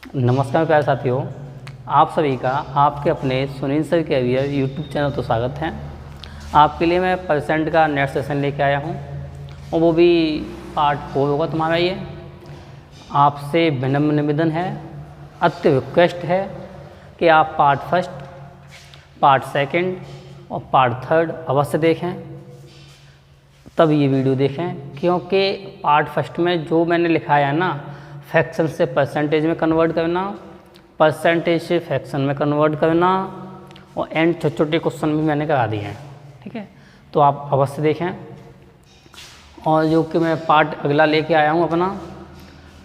नमस्कार प्यारे साथियों, आप सभी का आपके अपने Sunil sir career YouTube channel तो स्वागत है। आपके लिए मैं परसेंट का नेट सेशन लेके आया हूँ और वो भी पार्ट 4 होगा तुम्हारा। ये आपसे विनम्र निवेदन है, अति रिक्वेस्ट है कि आप पार्ट 1, पार्ट 2 और पार्ट 3 अवश्य देखें, तब ये वीडियो देखें, क्योंकि पार्ट 1 में जो मैंने लिखाया है ना, फ्रैक्शन से परसेंटेज में कन्वर्ट करना, परसेंटेज से फ्रैक्शन में कन्वर्ट करना और एंड छोटे छोटे क्वेश्चन भी मैंने करा दिए हैं। ठीक है, तो आप अवश्य देखें। और जो कि मैं पार्ट अगला लेके आया हूँ अपना,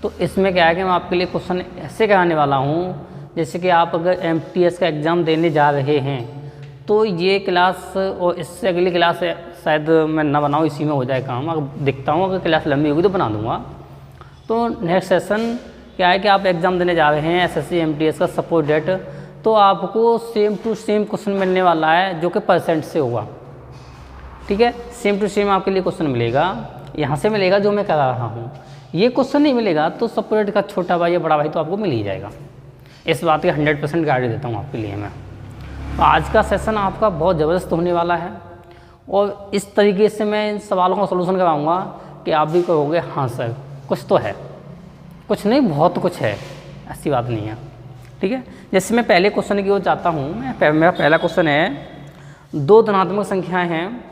तो इसमें क्या है कि मैं आपके लिए क्वेश्चन ऐसे कराने वाला हूँ जैसे कि आप अगर MTS का एग्ज़ाम देने जा रहे हैं तो ये क्लास और इससे अगली क्लास शायद मैं ना बनाऊँ, इसी में हो जाए काम। अगर दिखता हूँ अगर क्लास लंबी होगी तो बना दूँगा। तो नेक्स्ट सेशन क्या है कि आप एग्ज़ाम देने जा रहे हैं SSC MTS का सपोर्ट डेट, तो आपको सेम टू सेम क्वेश्चन मिलने वाला है जो कि परसेंट से होगा। ठीक है, सेम टू सेम आपके लिए क्वेश्चन मिलेगा, यहाँ से मिलेगा जो मैं करा रहा हूँ। ये क्वेश्चन नहीं मिलेगा तो सपोर्ट डेट का छोटा भाई या बड़ा भाई तो आपको मिल ही जाएगा। इस बात की 100% गारंटी देता हूँ आपके लिए मैं। तो आज का सेशन आपका बहुत ज़बरदस्त होने वाला है और इस तरीके से मैं इन सवालों का सलूशन कराऊँगा कि आप भी कहोगे हाँ सर कुछ तो है, कुछ नहीं बहुत कुछ है, ऐसी बात नहीं है। ठीक है, जैसे मैं पहले क्वेश्चन की ओर जाता हूँ। मेरा पहला क्वेश्चन है, दो धनात्मक संख्याएं हैं,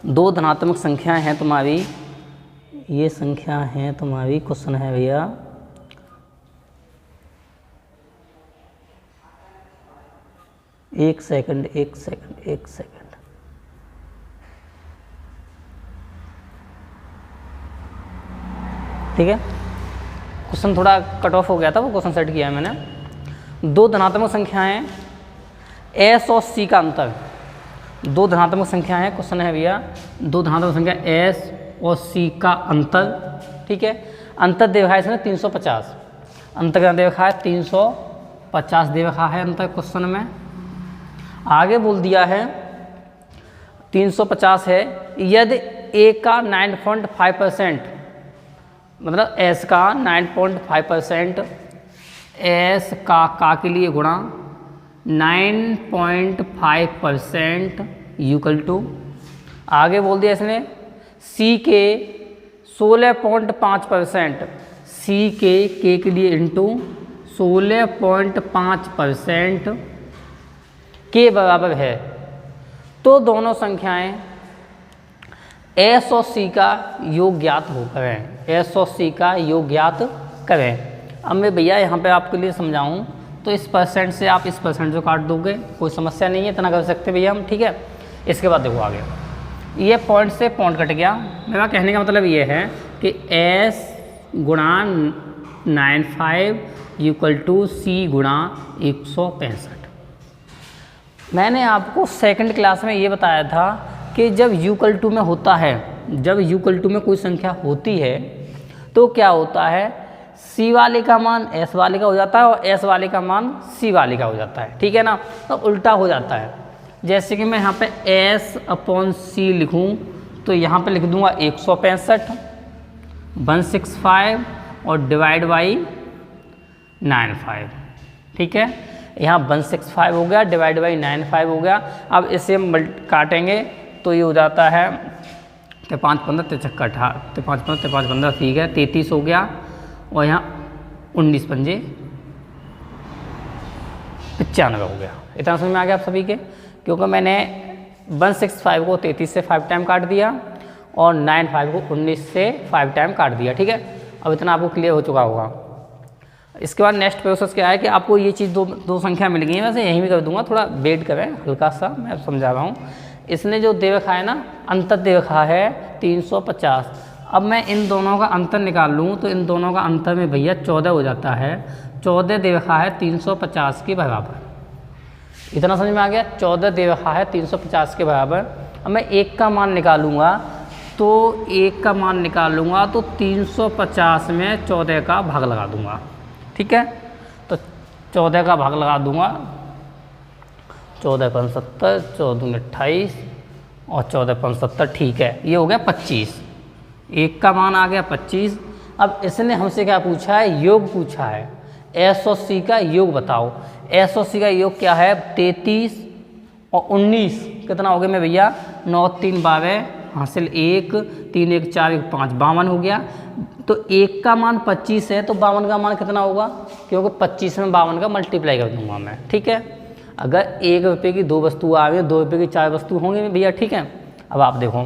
दो धनात्मक संख्याएं हैं तुम्हारी, ये संख्या है तुम्हारी। क्वेश्चन है भैया, एक सेकंड। ठीक है, क्वेश्चन थोड़ा कट ऑफ हो गया था, वो क्वेश्चन सेट किया है मैंने। दो धनात्मक संख्याएं S और C का अंतर, दो धनात्मक संख्या है। क्वेश्चन है भैया, दो धनात्मक संख्या S और C का अंतर। ठीक है, अंतर दे रखा है इसने 350, अंतर क्या दे रखा है 350 दे रखा है अंतर क्वेश्चन में। आगे बोल दिया है 350 है यदि A का 9.5%, मतलब S का 9.5%, S का के लिए गुणा 9.5% इक्वल टू, आगे बोल दिया इसने C के 16.5%, C के लिए इंटू 16.5% के बराबर है। तो दोनों संख्याएं S और C का योग ज्ञात हो करें, S और C का योग ज्ञात करें। अब मैं भैया यहाँ पे आपके लिए समझाऊँ तो इस परसेंट से आप इस परसेंट को काट दोगे, कोई समस्या नहीं है, इतना कर सकते भैया हम। ठीक है, इसके बाद देखो आगे, ये पॉइंट से पॉइंट कट गया। मेरा कहने का मतलब ये है कि S गुणा 95 इक्वल टू C गुणा 165। मैंने आपको सेकंड क्लास में ये बताया था कि जब U = में होता है, जब U = में कोई संख्या होती है तो क्या होता है, C वाले का मान S वाले का हो जाता है और S वाले का मान C वाले का हो जाता है। ठीक है ना, तो उल्टा हो जाता है। जैसे कि मैं यहाँ पे S/C लिखूँ तो यहाँ पे लिख दूँगा 165 165 और डिवाइड बाई 95। ठीक है, यहाँ 165 हो गया, डिवाइड बाई 95 हो गया। अब इसे हम काटेंगे तो ये हो जाता है 5 15 53 5 15 5 15, ठीक है 33 हो गया और यहाँ 19 पंजे 95 हो गया। इतना समझ में आ गया आप सभी के, क्योंकि मैंने 165 को 33 से 5 टाइम काट दिया और 95 को 19 से 5 टाइम काट दिया। ठीक है, अब इतना आपको क्लियर हो चुका होगा। इसके बाद नेक्स्ट प्रोसेस क्या है कि आपको ये चीज़ दो संख्या मिल गई है, वैसे यहीं भी कर दूंगा, थोड़ा वेट करें हल्का सा, मैं समझा रहा हूँ। इसने जो दे रखा है ना, अंतर दे रखा है 350। अब मैं इन दोनों का अंतर निकाल लूँ तो इन दोनों का अंतर में भैया 14 हो जाता है। 14 दे रखा है 350 के बराबर। इतना समझ में आ गया, 14 दे रखा है 350 के बराबर। अब मैं एक का मान निकालूंगा तो 350 में 14 का भाग लगा दूंगा। ठीक है, तो 14 का भाग लगा दूंगा, 14 × 70, 14 × 28 और 14 × 70, ठीक है, ये हो गया 25। एक का मान आ गया 25। अब इसने हमसे क्या पूछा है, योग पूछा है। एस और सी का योग बताओ। एस और सी का योग क्या है? 33 और 19 कितना हो गया मैं भैया? 9 3 12 हासिल 1 3 1 4 1 5 52 हो गया। तो 1 का मान 25 है तो 52 का मान कितना होगा? क्योंकि 25 में 52 का मल्टीप्लाई कर दूंगा मैं, ठीक है। अगर 1 रुपये की 2 वस्तु आ गई, 2 रुपये की 4 वस्तु होंगे भैया, ठीक है। अब आप देखो,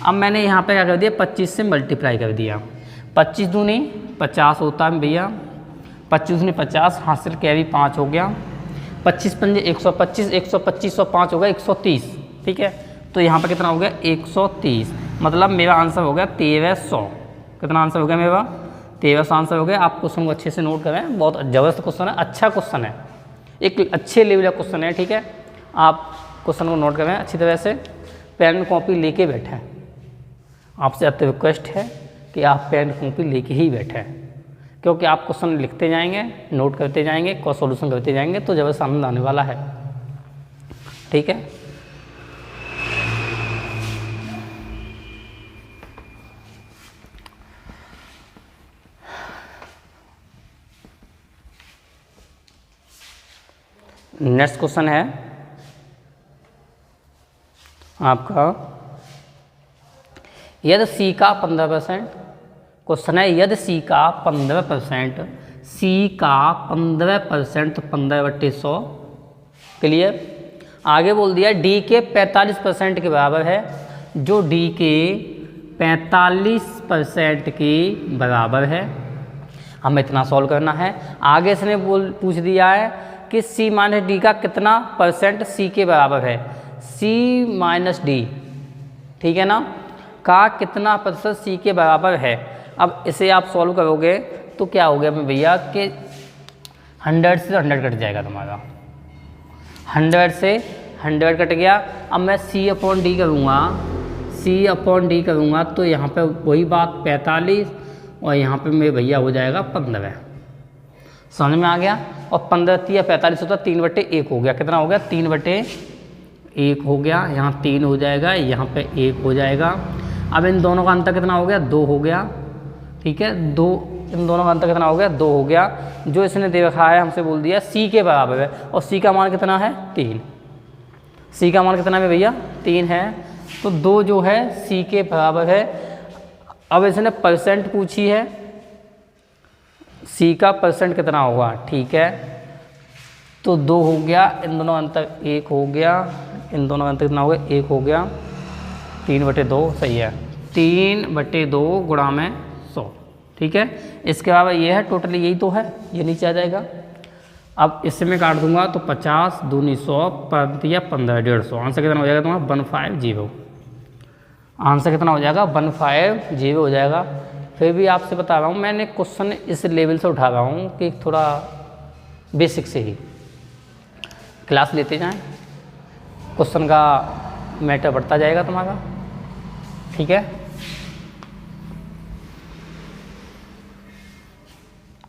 अब मैंने यहाँ पे क्या कर दिया? 25 से मल्टीप्लाई कर दिया। 25 दूनी 50 होता है भैया, 25 दूनी 50 हासिल कैरी 5 हो गया। 25 पंजे 125, 125 और 5 हो गया 130, ठीक है। तो यहाँ पे कितना हो गया? 130, मतलब मेरा आंसर हो गया 1300। कितना आंसर हो गया मेरा? 1300 आंसर हो गया। आप क्वेश्चन को अच्छे से नोट करें, बहुत ज़बरदस्त क्वेश्चन है, अच्छा क्वेश्चन है, एक अच्छे लेवल का क्वेश्चन है, ठीक है। आप क्वेश्चन को नोट करें अच्छी तरह से, पेन कॉपी लेके बैठें। आपसे अब रिक्वेस्ट है कि आप पेन कॉपी लेके ही बैठें, क्योंकि आप क्वेश्चन लिखते जाएंगे, नोट करते जाएंगे, सॉल्यूशन करते जाएंगे तो ज़बरदस्त आनंद आने वाला है, ठीक है। नेक्स्ट क्वेश्चन है आपका, यदि सी का 15%, क्वेश्चन है यदि सी का 15%, सी का 15% तो 15/100, क्लियर। आगे बोल दिया डी के 45% के बराबर है, जो डी के 45% के बराबर है, हमें इतना सॉल्व करना है। आगे इसने पूछ दिया है कि सी माइनस डी का कितना परसेंट सी के बराबर है, सी माइनस डी, ठीक है ना, का कितना प्रतिशत सी के बराबर है। अब इसे आप सॉल्व करोगे तो क्या हो गया मैं भैया कि 100 से 100 कट जाएगा तुम्हारा, 100 से 100 कट गया। अब मैं सी अपॉन डी करूँगा, सी अपॉन डी करूँगा तो यहाँ पे वही बात 45 और यहाँ पे मेरे भैया हो जाएगा 15, समझ में आ गया। और 15 या 45 होता 3/1 हो गया, कितना हो गया? 3/1 हो गया, यहाँ 3 हो जाएगा, यहाँ पे 1 हो जाएगा। अब इन दोनों का अंतर कितना हो गया? 2 हो गया, ठीक है। 2, इन दोनों का अंतर कितना हो गया? 2 हो गया। जो इसने दे रखा है हमसे बोल दिया सी के बराबर है, और सी का मान कितना है? 3। सी का मान कितना है भैया? 3 है, तो 2 जो है सी के बराबर है। अब इसने परसेंट पूछी है, सी का परसेंट कितना होगा, ठीक है। तो 2 हो गया, इन दोनों अंतर 1 हो गया, इन दोनों अंतर कितना हो गया? 1 हो गया, 3/2 सही है, 3/2 गुणा में 100, ठीक है। इसके अलावा ये है, टोटली यही तो है, ये नीचे आ जाएगा। अब इससे मैं काट दूंगा तो 50 दूनी 100 या 15 150, आंसर कितना हो जाएगा तुम्हारा? 150। आंसर कितना हो जाएगा? 150 हो जाएगा। फिर भी आपसे बता रहा हूँ, मैंने क्वेश्चन इस लेवल से उठा रहा हूँ कि थोड़ा बेसिक से ही क्लास लेते जाएं, क्वेश्चन का मैटर बढ़ता जाएगा तुम्हारा, ठीक है।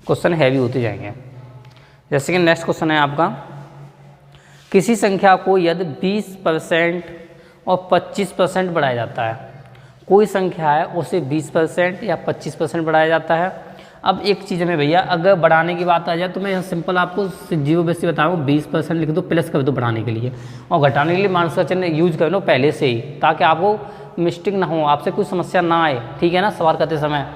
क्वेश्चन हैवी होते जाएंगे। जैसे कि नेक्स्ट क्वेश्चन है आपका, किसी संख्या को यदि 20% और 25% बढ़ाया जाता है, कोई संख्या है उसे 20% या 25% बढ़ाया जाता है। अब एक चीज़ में भैया, अगर बढ़ाने की बात आ जाए तो मैं यहाँ सिंपल आपको जीरो बेस से बताऊँ, 20% लिख दो, प्लस कर दो बढ़ाने के लिए, और घटाने के लिए माइनस का चिन्ह यूज कर लो पहले से ही, ताकि आपको मिस्टेक ना हो, आपसे कोई समस्या ना आए, ठीक है ना, सवाल करते समय।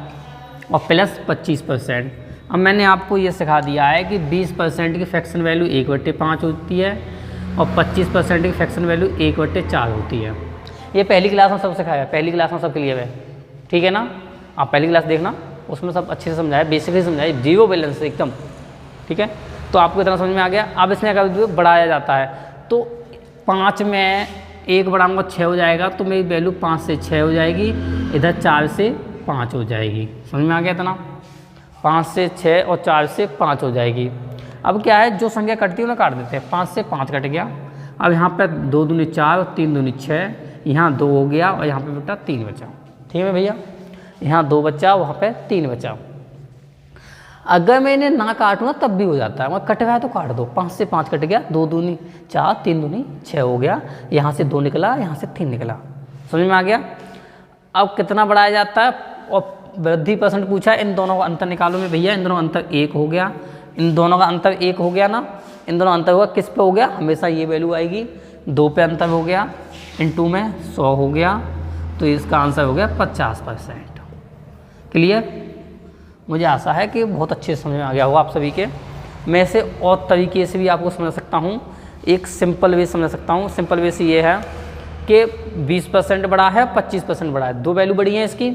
और प्लस 25%। अब मैंने आपको ये सिखा दिया है कि 20% की फ्रैक्शन वैल्यू 1/5 होती है और 25% की फ्रैक्शन वैल्यू 1/4 होती है। ये पहली क्लास में सब सिखाया, पहली क्लास में सबके लिए है, ठीक है ना। आप पहली क्लास देखना, उसमें सब अच्छे से समझाया, बेसिकली समझाया, जीरो बैलेंस एकदम, ठीक है। तो आपको इतना समझ में आ गया। अब इसमें क्या बढ़ाया जाता है, तो 5 में 1 बढ़ाऊंगा 6 हो जाएगा, तो मेरी वैल्यू 5 से 6 हो जाएगी, इधर 4 से 5 हो जाएगी। समझ में आ गया इतना? 5 से 6 और 4 से 5 हो जाएगी। अब क्या है, जो संख्या कटती है उन्हें काट देते हैं। 5 से 5 कट गया। अब यहाँ पर 2 दूनी 4 और 3 दूनी 6, यहाँ 2 हो गया और यहाँ पे बेटा 3 बचा, ठीक है भैया। यहाँ 2 बचा, वहाँ पे 3 बचा। अगर मैं इन्हें ना काटूँ ना तब भी हो जाता है, मैं कट गया तो काट दो। 5 से 5 कट गया, 2 दूनी 4 3 दूनी 6 हो गया, यहाँ से 2 निकला, यहाँ से 3 निकला। समझ में आ गया? अब कितना बढ़ाया जाता है, और वृद्धि % पूछा, इन दोनों का अंतर निकालो में भैया, इन दोनों का अंतर 1 हो गया, इन दोनों का अंतर 1 हो गया ना, इन दोनों अंतर हुआ किस पे हो गया, हमेशा ये वैल्यू आएगी, 2 पे अंतर हो गया, इनटू में 100 हो गया, तो इसका आंसर हो गया 50%। क्लियर? मुझे आशा है कि बहुत अच्छे से समझ में आ गया होगा आप सभी के। मैं इसे और तरीके से भी आपको समझा सकता हूँ, एक सिंपल वे समझा सकता हूँ। सिंपल वे से ये है कि 20% बड़ा है, 25% बड़ा है, 2 वैल्यू बड़ी हैं इसकी।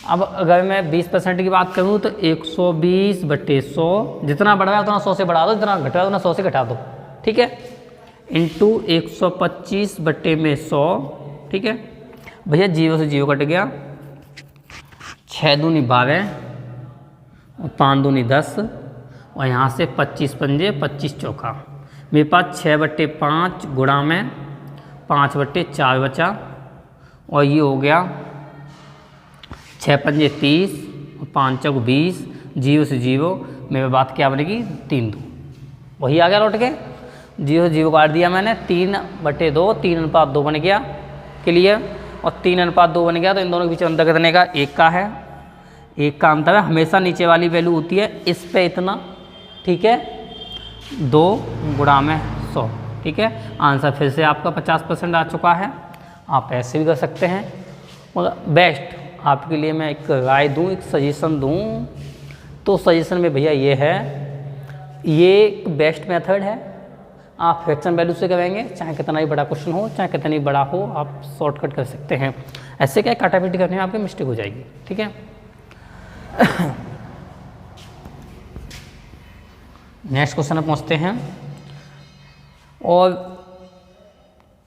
अब अगर मैं 20% की बात करूँ तो 120/100, जितना बढ़ रहा है उतना 100 से बढ़ा दो, जितना घट रहा है उतना 100 से घटा दो, ठीक है, इंटू 125/100, ठीक है भैया। 0 से 0 कट गया, 6 दूनी 12, 5 दूनी 10, और यहाँ से 25 पंजे 25 चौका, मेरे पास 6/5 गुणा में 5/4 बचा, और ये हो गया 6 पंजे 30, 5 चौक 20, 0 से 0, मेरे बात क्या बनेगी 3 2, वही आ गया लौट के, 0 से 0 काट दिया मैंने, 3/2, 3:2 बन गया। क्लियर? और 3:2 बन गया तो इन दोनों के बीच अंतर कितने का, 1 का है, 1 का अंतर है। हमेशा नीचे वाली वैल्यू होती है इस पे इतना, ठीक है, 2 गुणा में 100, ठीक है। आंसर फिर से आपका 50% आ चुका है। आप ऐसे भी कर सकते हैं, मगर बेस्ट आपके लिए मैं एक राय दूं, एक सजेशन दूं, तो सजेशन में भैया ये है, ये एक बेस्ट मेथड है। आप फ्रैक्शन वैल्यू से करेंगे, चाहे कितना ही बड़ा क्वेश्चन हो, चाहे कितना ही बड़ा हो, आप शॉर्टकट कर सकते हैं। ऐसे क्या काटापीटी करने में आपकी मिस्टेक हो जाएगी, ठीक है। नेक्स्ट क्वेश्चन में पहुँचते हैं, और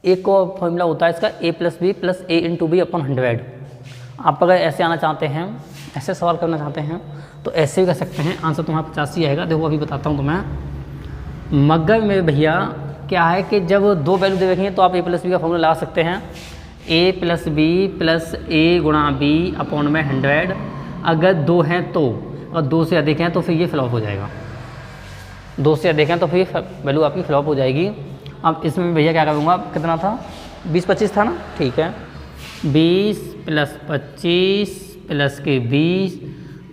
एक और फॉर्मूला होता है इसका, a+b+a/b/100। आप अगर ऐसे आना चाहते हैं, ऐसे सवाल करना चाहते हैं तो ऐसे भी कर सकते हैं, आंसर तुम्हारा 50 ही आएगा। देखो अभी बताता हूँ तुम्हें। मगर में भैया क्या है कि जब 2 वैल्यू दे रखेंगे तो आप a+b का फॉर्मूला लगा सकते हैं, a+b+a गुणा b/100। अगर 2 हैं तो, और 2 से अधिक हैं तो फिर ये फ्लॉप हो जाएगा, 2 से अधिक हैं तो फिर वैल्यू आपकी फ्लॉप हो जाएगी। अब इसमें भैया क्या करूँगा, कितना था, 20-25 था ना, ठीक है, 20 + 25 + के 20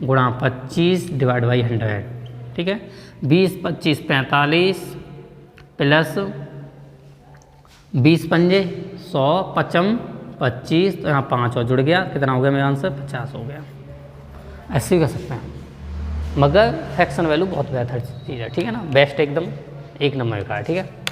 गुणा 25 डिवाइड बाई 100, ठीक है। 20 + 25 = 45 प्लस 20 पंजे 100, 55 25, तो यहाँ 5 और जुड़ गया, कितना हो गया मेरा आंसर, 50 हो गया। ऐसे भी कर सकते हैं, मगर फ्रैक्शन वैल्यू बहुत बेहतर चीज़ है, ठीक है ना, बेस्ट एकदम 1 नंबर का है, ठीक है।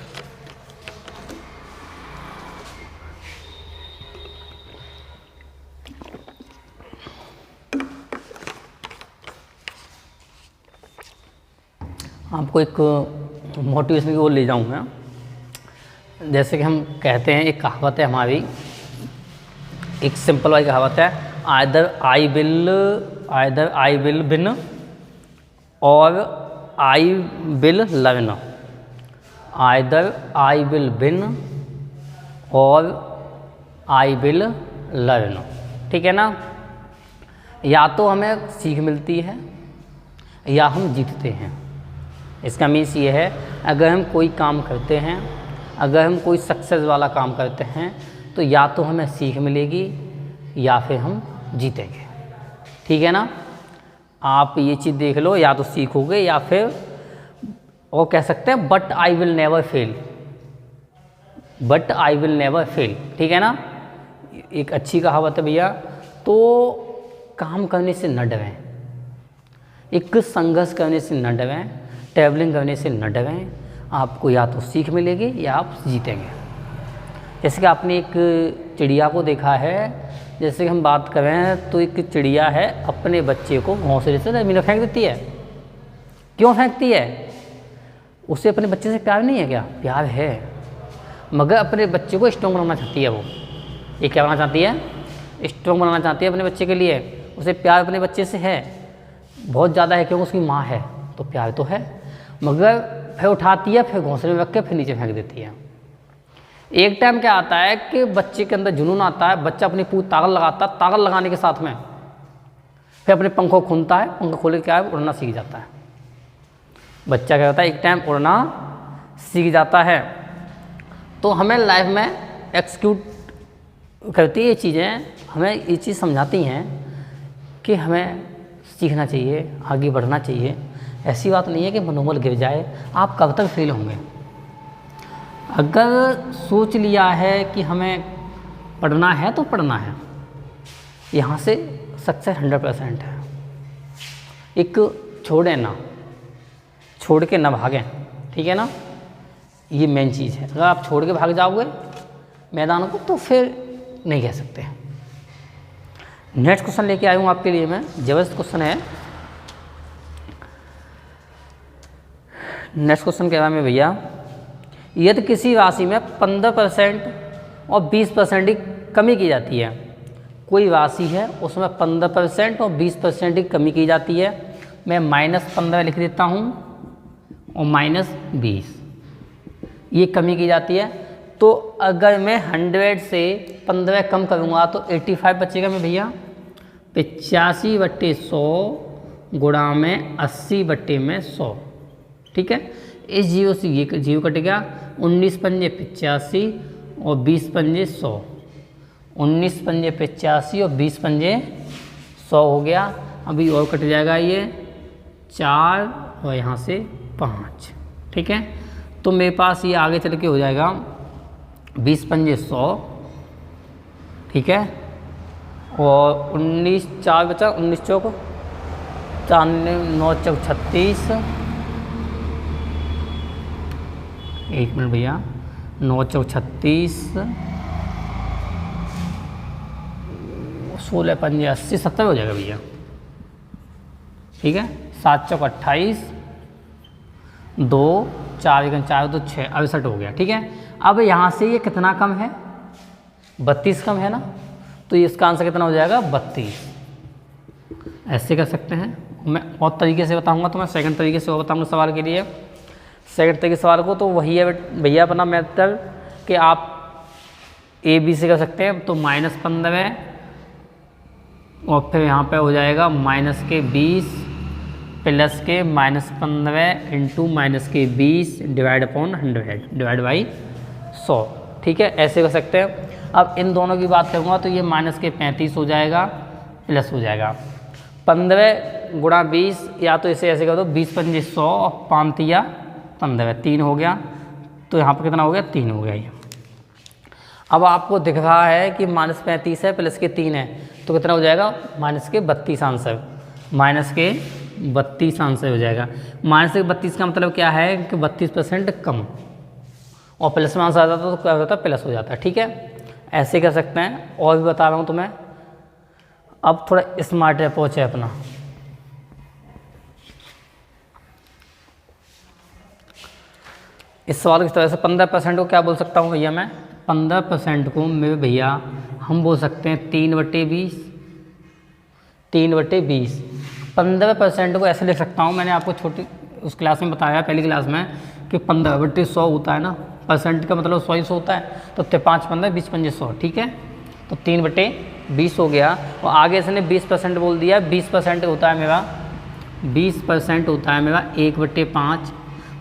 आपको एक मोटिवेशन की ओर ले जाऊँगा। जैसे कि हम कहते हैं, एक कहावत है हमारी, एक सिंपल वाली कहावत है, आइदर आई विल विन और I will learn. Either I will win और आई विल लर्न, ठीक है ना। या तो हमें सीख मिलती है या हम जीतते हैं। इसका मीन्स ये है, अगर हम कोई काम करते हैं, अगर हम कोई सक्सेस वाला काम करते हैं, तो या तो हमें सीख मिलेगी या फिर हम जीतेंगे, ठीक है ना। आप ये चीज़ देख लो, या तो सीखोगे या फिर, और कह सकते हैं but I will never fail, but I will never fail, ठीक है ना। एक अच्छी कहावत है भैया। तो काम करने से न डरें, एक संघर्ष करने से न डरें, ट्रैवलिंग करने से न डरें, आपको या तो सीख मिलेगी या आप जीतेंगे। जैसे कि आपने एक चिड़िया को देखा है, जैसे कि हम बात करें तो एक चिड़िया है, अपने बच्चे को घोंसले से ज़मीन में फेंक देती है। क्यों फेंकती है? उसे अपने बच्चे से प्यार नहीं है क्या? प्यार है, मगर अपने बच्चे को स्ट्रॉन्ग बनाना चाहती है। वो ये क्या बनाना चाहती है? स्ट्रॉन्ग बनाना चाहती है अपने बच्चे के लिए। उसे प्यार अपने बच्चे से है, बहुत ज़्यादा है, क्योंकि उसकी माँ है, तो प्यार तो है, मगर फिर उठाती है, फिर घोंसले में रख के फिर नीचे फेंक देती है। एक टाइम क्या आता है कि बच्चे के अंदर जुनून आता है, बच्चा अपनी पूरी ताकत लगाता है, ताकत लगाने के साथ में फिर अपने पंखों खुलता है, पंख खोल के क्या है, उड़ना सीख जाता है। बच्चा क्या होता है, एक टाइम उड़ना सीख जाता है। तो हमें लाइफ में एक्सिक्यूट करती ये चीज़ें, हमें ये चीज़ समझाती हैं कि हमें सीखना चाहिए, आगे बढ़ना चाहिए। ऐसी बात नहीं है कि मनोबल गिर जाए, आप कब तक फेल होंगे। अगर सोच लिया है कि हमें पढ़ना है तो पढ़ना है, यहाँ से सक्सेस 100% है। एक छोड़ें ना, छोड़ के ना भागें, ठीक है ना, ये मेन चीज़ है। अगर आप छोड़ के भाग जाओगे मैदान को तो फिर नहीं कह सकते। नेक्स्ट क्वेश्चन लेके आया हूँ आपके लिए मैं, जबरदस्त क्वेश्चन है। नेक्स्ट क्वेश्चन कह रहा है भैया, यदि किसी राशि में 15% और 20% की कमी की जाती है, कोई राशि है उसमें 15% और 20% की कमी की जाती है, मैं -15 लिख देता हूँ और -20 ये कमी की जाती है, तो अगर मैं 100 से 15 कम करूँगा तो 85 बचेगा मैं भैया। 85/100 गुणा में 80/100, ठीक है। इस जीरो से ये जीरो कट गया, 19 पंजे 85 और 20 पंजे 100, 19 पंजे 85 और 20 पंजे 100 हो गया। अभी और कट जाएगा ये 4 और यहाँ से 5, ठीक है। तो मेरे पास ये आगे चल के हो जाएगा 20 पंजे 100, ठीक है, और 19 4 बचा, 19 चौक 4 9 चौक 36, एक मिनट भैया, 9 चौक 36, 16 पंजे 80, 70 हो जाएगा भैया, ठीक है। 7 चौक 28, 2 4 4 2 6 68 हो गया, ठीक है। अब यहाँ से ये कितना कम है, 32 कम है ना, तो ये इसका आंसर कितना हो जाएगा 32। ऐसे कर सकते हैं। मैं और तरीके से बताऊंगा, तो मैं सेकंड तरीके से और बताऊंगा सवाल के लिए। सेकंड तरीके सवाल को तो वही है भैया अपना मेथड कि आप ABC से कर सकते हैं। तो -15 और फिर यहाँ पे हो जाएगा -20 प्लस के -15 into -20 divide upon 100 divide by 100, ठीक है। ऐसे कर सकते हैं। अब इन दोनों की बात करूँगा तो ये -35 हो जाएगा प्लस हो जाएगा 15 गुणा 20, या तो इसे ऐसे कर दो 20 पंजे 100 और 5 या 15, 3 हो गया। तो यहाँ पर कितना हो गया 3 हो गया ये। अब आपको दिख रहा है कि -35 है प्लस के 3 है, तो कितना हो जाएगा -32 आंसर, -32 आंसर हो जाएगा। -32 का मतलब क्या है कि 32% कम, और प्लस में आंसर आ जाता तो क्या होता है प्लस हो जाता है, ठीक है। ऐसे कर सकते हैं। और भी बता रहा हूँ तुम्हें। अब थोड़ा स्मार्ट अप्रोच है अपना। इस सवाल की तरह से 15% को क्या बोल सकता हूँ भैया मैं, 15% को मेरे भैया हम बोल सकते हैं 3/20, 3/20। 15% को ऐसे लिख सकता हूँ, मैंने आपको छोटी उस क्लास में बताया पहली क्लास में कि 15/100 होता है ना, परसेंट का मतलब 100 होता है, तो 5 15 20 पंजे 100, ठीक है। तो 3/20 हो गया। और आगे इसने 20% बोल दिया, 20% होता है मेरा, 20% होता है मेरा 1/5,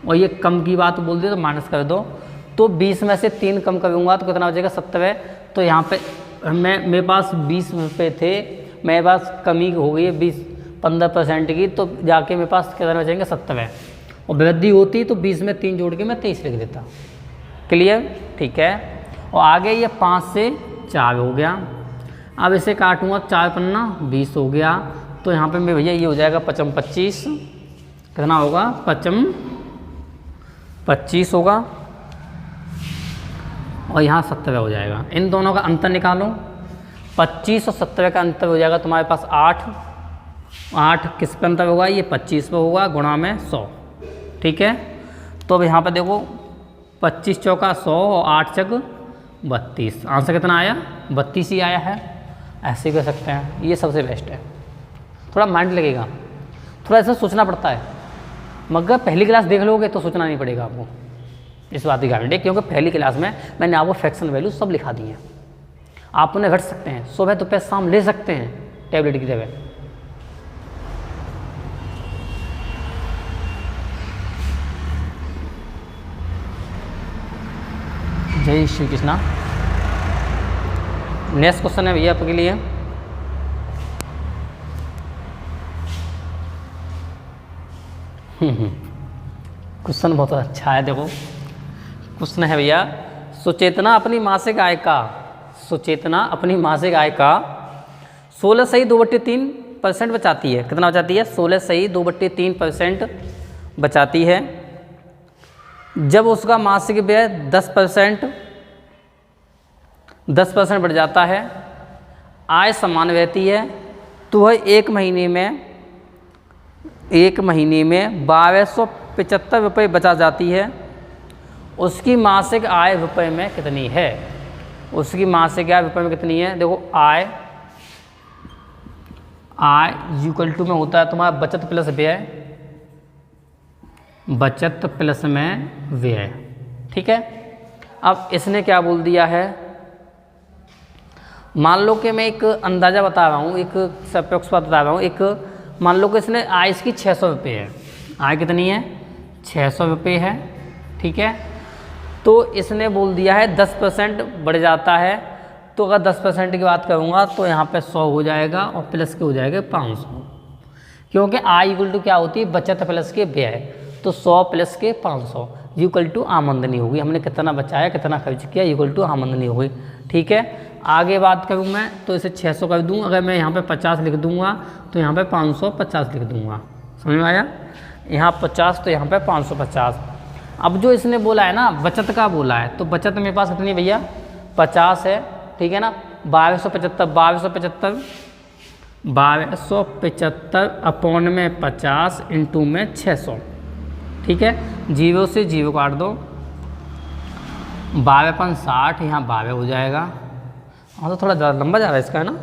और ये कम की बात बोल दी तो माइनस कर दो। तो 20 में से 3 कम करूँगा तो कितना हो जाएगा 70। तो यहाँ पे मेरे पास 20 रुपये थे, मेरे पास कमी हो गई है 15% की, तो जाके मेरे पास कितना बचेंगे 70, और वृद्धि होती तो 20 में 3 जोड़ के मैं 23 लिख देता। क्लियर, ठीक है। और आगे ये 5 से 4 हो गया। अब इसे काटूंगा, 4 पन्ना 20 हो गया। तो यहाँ पे मैं भैया ये हो जाएगा 5 25, कितना होगा 5 25 होगा, और यहाँ 70 हो जाएगा। इन दोनों का अंतर निकालो, 25 और 70 का अंतर हो जाएगा तुम्हारे पास 8 किस पे अंतर होगा, ये 25 पे होगा गुणा में 100, ठीक है। तो अब यहाँ पर देखो 25 चौका 100 और 8 चक 32, आंसर कितना आया 32 ही आया है। ऐसे कर सकते हैं, ये सबसे बेस्ट है। थोड़ा माइंड लगेगा, थोड़ा ऐसा सोचना पड़ता है, मगर पहली क्लास देख लोगे तो सोचना नहीं पड़ेगा आपको, इस बात की गारंटी, क्योंकि पहली क्लास में मैंने आपको फ्रैक्शन वैल्यू सब लिखा दी है। आप उन्हें घट सकते हैं, सुबह दोपहर शाम ले सकते हैं टैबलेट की तरह। जय श्री कृष्णा। नेक्स्ट क्वेश्चन है भैया आपके लिए, क्वेश्चन बहुत अच्छा है। देखो क्वेश्चन है भैया, सुचेतना अपनी मासिक आय का, सुचेतना अपनी मासिक आय का 16.2/3% बचाती है। कितना बचाती है? 16.2/3% बचाती है। जब उसका मासिक व्यय 10% बढ़ जाता है, आय समान रहती है, तो वह एक महीने में 1275 रुपये बचा जाती है। उसकी मासिक आय रुपए में कितनी है? उसकी मासिक आय रुपए में कितनी है? देखो आय इक्वल टू में होता है तुम्हारा बचत प्लस व्यय, बचत प्लस में व्यय। ठीक है, अब इसने क्या बोल दिया है, मान लो कि मैं एक अंदाज़ा बता रहा हूँ, एक सप्रॉक्स बात बता रहा हूँ। एक मान लो कि इसने आय इसकी 600 रुपये है। आय कितनी है? 600 रुपये है। ठीक है, तो इसने बोल दिया है 10% बढ़ जाता है, तो अगर 10% की बात करूँगा तो यहाँ पे 100 हो जाएगा और प्लस के हो जाएगा 500, क्योंकि आय इक्वल टू क्या होती है? बचत प्लस के व्यय। तो 100 प्लस के 500 इक्वल टू आमदनी होगी। हमने कितना बचाया, कितना खर्च किया, इक्वल टू आमदनी होगी। ठीक है, आगे बात करूँ मैं तो इसे 600 कर दूँ। अगर मैं यहाँ पे 50 लिख दूँगा तो यहाँ पे 550 लिख दूँगा। समझ में आया? यहाँ 50 तो यहाँ पे 550। अब जो इसने बोला है ना, बचत का बोला है, तो बचत मेरे पास कितनी भैया? 50 है। ठीक है ना, 1275 अपॉन में 50 इंटू में 600। ठीक है, 0 से 0 काट दो, 12×60 यहाँ 12 हो जाएगा। हाँ, तो थोड़ा ज़्यादा लंबा जा रहा है इसका, है ना?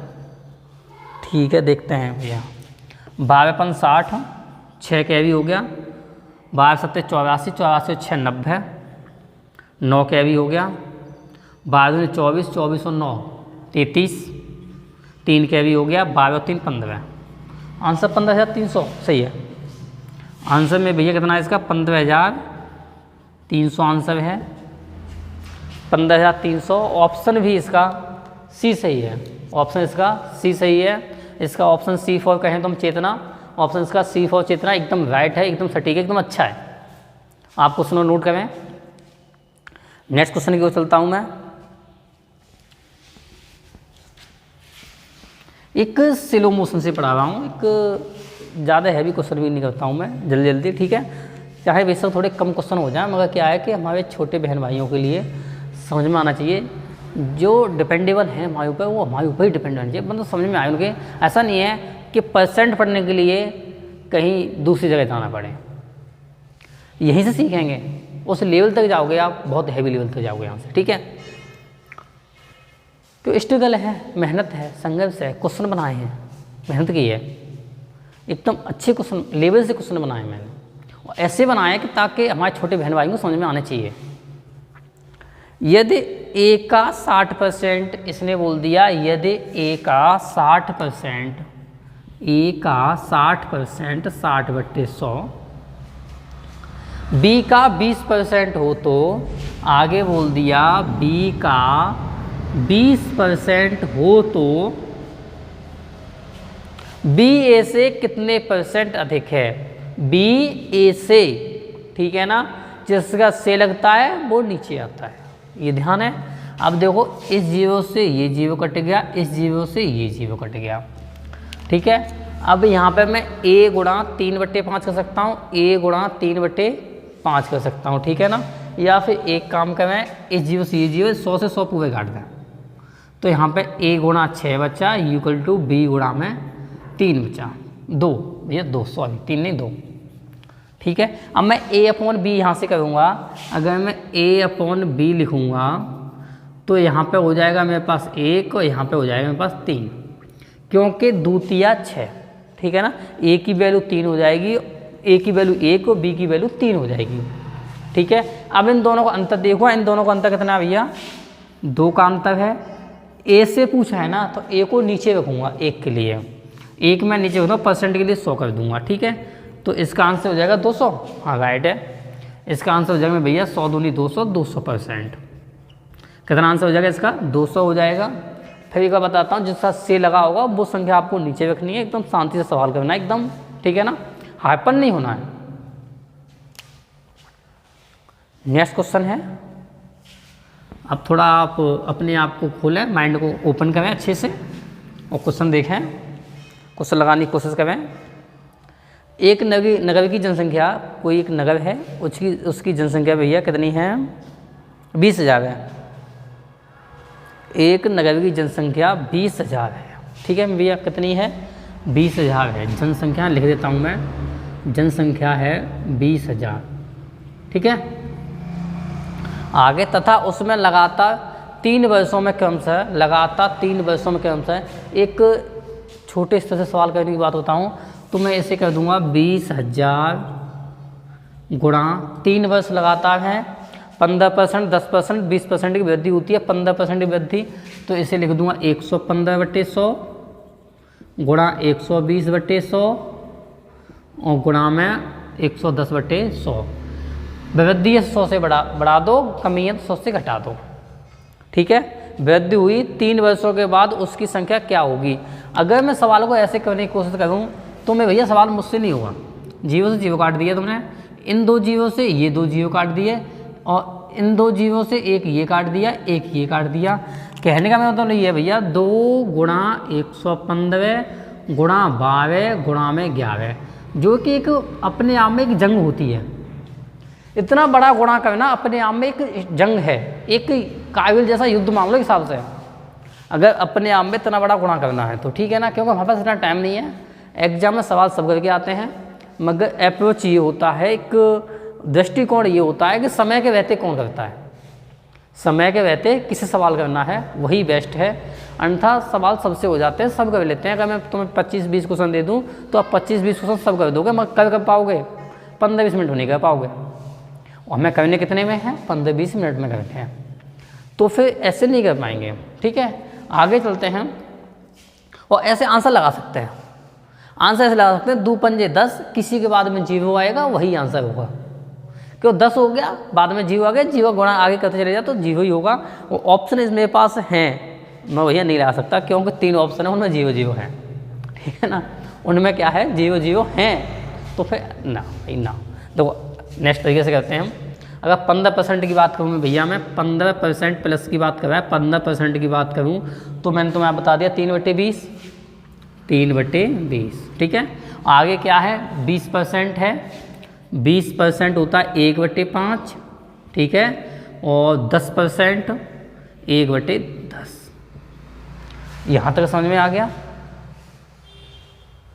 ठीक है, देखते हैं भैया। 12×60 6 कैरी हो गया, 12×7 84, 84 और 6 90, 9 कैरी हो गया, 12 24, 24 और 9 33, 3 कैरी हो गया, 12 और 3 15। आंसर 15,300 सही है। आंसर में भैया कितना है इसका? 15,300 आंसर है। 15,300। ऑप्शन भी इसका सी सही है। ऑप्शन इसका सी सही है। इसका ऑप्शन सी फॉर कहें तो हम चेतना, ऑप्शन इसका सी फॉर चेतना एकदम राइट है, एकदम सटीक है, एकदम अच्छा है। आप क्वेश्चन नोट करें। नेक्स्ट क्वेश्चन की ओर चलता हूँ मैं। एक स्लो मोशन से पढ़ा रहा हूँ, एक ज़्यादा हैवी क्वेश्चन भी नहीं करता हूँ मैं, जल्दी जल्दी। ठीक है, चाहे वैसे थोड़े कम क्वेश्चन हो जाए, मगर क्या है कि हमारे छोटे बहन भाइयों के लिए समझ में आना चाहिए। जो डिपेंडेबल हैं हमारे ऊपर, वो हमारे ऊपर ही डिपेंड होना चाहिए, मतलब समझ में आए उनके। ऐसा नहीं है कि परसेंट पढ़ने के लिए कहीं दूसरी जगह जाना पड़े, यहीं से सीखेंगे। उस लेवल तक जाओगे आप, बहुत हैवी लेवल तक जाओगे यहाँ से। ठीक है, तो स्ट्रगल है, मेहनत है, संघर्ष है, क्वेश्चन बनाए हैं, मेहनत की है, एकदम अच्छे क्वेश्चन लेवल से क्वेश्चन बनाए मैंने, और ऐसे बनाए कि ताकि हमारे छोटे बहन भाई को समझ में आने चाहिए। यदि ए का 60%, इसने बोल दिया यदि ए का 60%, ए का 60%, 60/100, बी का 20% हो, तो आगे बोल दिया बी का 20% हो तो बी ए से कितने % अधिक है? बी ए से, ठीक है ना, जिसका से लगता है वो नीचे आता है, ये ध्यान है। अब देखो इस 0 से ये 0 कट गया, इस 0 से ये 0 कट गया। ठीक है, अब यहाँ पे मैं a गुणा 3/5 कर सकता हूँ, a गुणा 3/5 कर सकता हूँ। ठीक है ना, या फिर एक काम करें, इस 0 से ये 0, 100 से 100 पूरे काट दें, तो यहाँ पे a गुणा 6 बचा इक्वल टू b गुणा में 3 बचा, 2, ये 2, सॉरी 3 नहीं 2। ठीक है, अब मैं a/b यहाँ से करूँगा। अगर मैं a/b लिखूँगा तो यहाँ पे हो जाएगा मेरे पास 1 और यहाँ पे हो जाएगा मेरे पास 3, क्योंकि दूतिया 6। ठीक है ना, a की वैल्यू 3 हो जाएगी, a की वैल्यू 1 और b की वैल्यू 3 हो जाएगी। ठीक है, अब इन दोनों का अंतर देखो, इन दोनों का अंतर कितना है भैया? 2 का अंतर है। a से पूछा है ना, तो a को नीचे रखूँगा 1 के लिए, 1 मैं नीचे रखूँगा, परसेंट के लिए 100 कर दूँगा। ठीक है, तो इसका आंसर हो जाएगा 200। हाँ राइट है, इसका आंसर हो जाएगा भैया 100 दूनी 200, 200%। कितना आंसर हो जाएगा इसका? 200 हो जाएगा। फिर एक बार बताता हूँ, जिसका से लगा होगा वो संख्या आपको नीचे रखनी है, एकदम शांति से सवाल करना है एकदम। ठीक है ना, हाइपर नहीं होना है, नेक्स्ट क्वेश्चन है, अब थोड़ा आप अपने आप को खोलें, माइंड को ओपन करें अच्छे से और क्वेश्चन देखें, क्वेश्चन लगाने की कोशिश करें। एक नगर की जनसंख्या, कोई एक नगर है, उसकी जनसंख्या भैया कितनी है? 20,000 है। एक नगर की जनसंख्या 20,000 है, ठीक है भैया, कितनी है? 20,000 है। जनसंख्या लिख देता हूँ मैं, जनसंख्या है 20,000, ठीक है। आगे, तथा उसमें लगातार 3 वर्षों में क्रमशः, लगातार 3 वर्षों में क्रमशः, एक छोटे स्तर से सवाल करने की बात होता हूँ, तो मैं ऐसे कर दूंगा 20,000 गुणा 3 वर्ष लगातार हैं, 15%, 10%, 20% की वृद्धि होती है, 15% की वृद्धि, तो इसे लिख दूंगा 115/100 गुणा 120/100 और गुणा में 110/100। वृद्धि है 100 से बढ़ा दो, कमी है तो 100 से घटा दो, ठीक है। वृद्धि हुई 3 वर्षों के बाद उसकी संख्या क्या होगी? अगर मैं सवाल को ऐसे करने की कोशिश करूं तो मैं भैया सवाल मुझसे नहीं होगा। 0 से 0 काट दिया तुमने, इन 2 0 से ये 2 0 काट दिए और इन 2 0 से एक ये काट दिया, एक ये काट दिया। कहने का मतलब ये है भैया 2 गुणा 115 गुणा 12 गुणा में 11, जो कि एक अपने आप में एक जंग होती है। इतना बड़ा गुणा करना अपने आप में एक जंग है, एक काबिल जैसा युद्ध मान लो के हिसाब से। अगर अपने आप में इतना बड़ा गुणा करना है तो ठीक है ना, क्योंकि हमारे पास इतना टाइम नहीं है। एग्जाम में सवाल सब करके आते हैं, मगर अप्रोच ये होता है, एक दृष्टिकोण ये होता है कि समय के रहते कौन करता है। समय के रहते किसे सवाल करना है वही बेस्ट है, अन्यथा सवाल सबसे हो जाते हैं, सब कर लेते हैं। अगर मैं तुम्हें 25-20 क्वेश्चन दे दूँ तो आप 25-20 क्वेश्चन सब कर दोगे, मगर कर पाओगे? 15-20 मिनट में नहीं कर पाओगे। और हमें करने कितने में है? 15-20 मिनट में करते हैं, तो फिर ऐसे नहीं कर पाएंगे, ठीक है। आगे चलते हैं और ऐसे आंसर लगा सकते हैं। आंसर ऐसे लगा सकते हैं 2 पंजे 10, किसी के बाद में 0 आएगा वही आंसर होगा। क्यों 10 हो गया, बाद में 0 आ गया, 0 गुणा आगे करते चले जाए तो 0 ही होगा। वो ऑप्शन इस मेरे पास हैं, मैं भैया नहीं लगा सकता क्योंकि 3 ऑप्शन है, उनमें 0-0 है, ठीक है ना। उनमें क्या है? 0-0 हैं, तो फिर ना भाई ना। देखो नेक्स्ट तरीके से करते हैं हम। अगर 15% की बात करूँ भैया, मैं 15% प्लस की बात कर रहा है, 15% की बात करूँ तो मैंने तुम्हें बता दिया 3/20, 3/20, ठीक है। आगे क्या है? 20% है, 20% होता है 1/5, ठीक है। और 10% 1/10। यहाँ तक समझ में आ गया?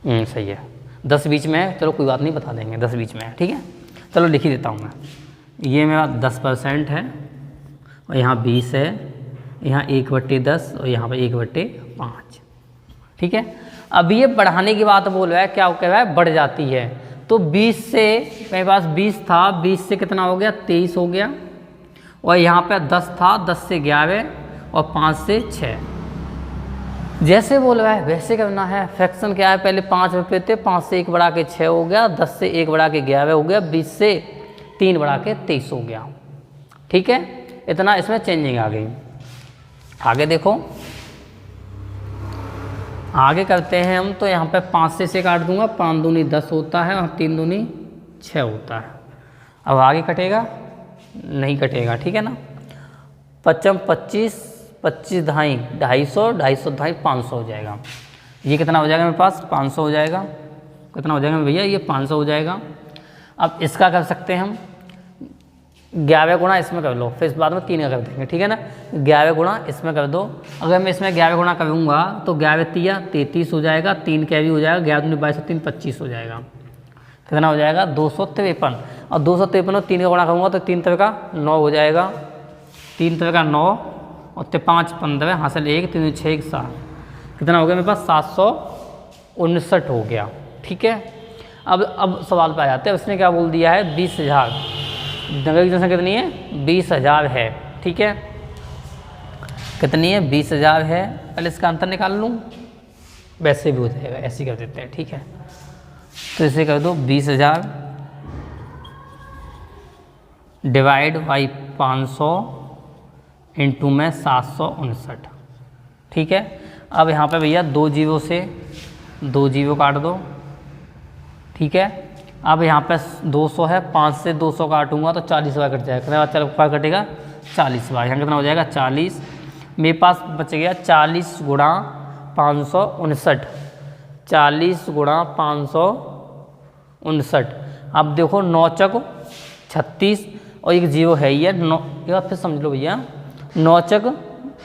सही है। 10 बीच में है, चलो कोई बात नहीं, बता देंगे 10 बीच में है, ठीक है। चलो लिख ही देता हूँ मैं। ये मेरा 10% है और यहाँ 20 है, यहाँ 1/10 और यहाँ पर 1/5, ठीक है। अब ये बढ़ाने की बात बोल रहा है, क्या कह रहा है? बढ़ जाती है। तो 20 से, मेरे पास 20 था, 20 से कितना हो गया? 23 हो गया। और यहाँ पे 10 था, 10 से 11 और 5 से 6। जैसे बोल रहा है वैसे करना है। फ्रैक्शन क्या है? पहले 5 रुपये थे, 5 से 1 बढ़ा के 6 हो गया, 10 से 1 बढ़ा के 11 हो गया, 20 से 3 बढ़ा के 23 हो गया, ठीक है। इतना इसमें चेंजिंग आ गई। आगे देखो, आगे करते हैं हम, तो यहाँ पे 5 से इसे काट दूंगा, 5 दूनी 10 होता है और 3 दूनी 6 होता है। अब आगे कटेगा? नहीं कटेगा, ठीक है ना। 55 25 25 ढाई 250, 250 ढाई 500 हो जाएगा। ये कितना हो जाएगा मेरे पास? 500 हो जाएगा। कितना हो जाएगा भैया? ये 500 हो जाएगा। अब इसका कर सकते हैं हम 11 गुणा इसमें कर लो, फिर इस बाद में 3 का कर देंगे, ठीक है ना। 11 गुणा इसमें कर दो। अगर मैं इसमें 11 गुणा करूँगा तो 11 तिया 33 हो जाएगा, 3 कैरी हो जाएगा, 11 दूनी 22 3 25 हो जाएगा। कितना हो जाएगा? 253। और 253 और 3 का गुणा करूँगा तो 3 तरह का 9 हो जाएगा, 3 तरह का 9 और 5 15 हासिल 1 3 6 1 7। कितना हो गया मेरे पास? 759 हो गया, ठीक है। अब सवाल पे आ जाते हैं। उसने क्या बोल दिया है? 20,000। नगर की जनसंख्या कितनी है? 20,000 है, ठीक है। कितनी है? 20,000 है। पहले इसका अंतर निकाल लूँ, वैसे भी हो जाएगा, ऐसे ही कर देते हैं, ठीक है। तो इसे कर दो 20,000 डिवाइड बाई 500 इंटू में 759, ठीक है। अब यहाँ पे भैया 2 जीरो से 2 जीरो काट दो, ठीक है। अब यहाँ पे 200 है, 5 से 200 काटूंगा तो 40 बार कट जाएगा। कितना बार कटेगा? 40 बार। यहाँ कितना हो जाएगा? 40। मेरे पास बच गया 40 गुणा 559, 40 गुणा 559। अब देखो 9 चक 36 और एक जीरो है ही है, 9 एक बार फिर समझ लो भैया, 9 चक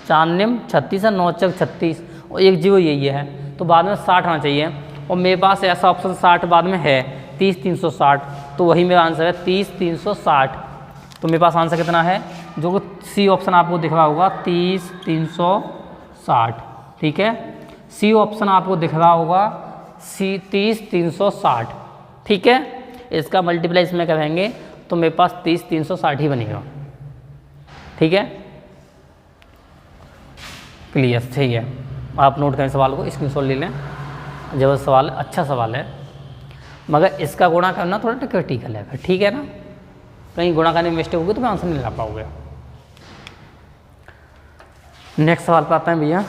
4 निम 36 है, 9 चक 36 और एक जीरो यही है, तो बाद में 60 आना चाहिए। और मेरे पास ऐसा ऑप्शन 60 बाद में है 30 360, तो वही मेरा आंसर है 30 360। तो मेरे पास आंसर कितना है? जो सी ऑप्शन आपको दिख रहा होगा 30 360, ठीक है। सी ऑप्शन आपको दिख रहा होगा सी 30 360, ठीक है। इसका मल्टीप्लाई इसमें करेंगे तो मेरे पास 30 360 ही बनेगा, ठीक है। क्लियर? ठीक है, आप नोट करें सवाल को, स्क्रीनशॉट ले लें। जबरदस्त सवाल है, अच्छा सवाल है, मगर इसका गुणा करना थोड़ा क्रिटिकल है, ठीक है ना। कहीं गुणा करने में मिस्टेक होगी तो मैं आंसर नहीं ला पाओगे। नेक्स्ट सवाल पर आते हैं भैया।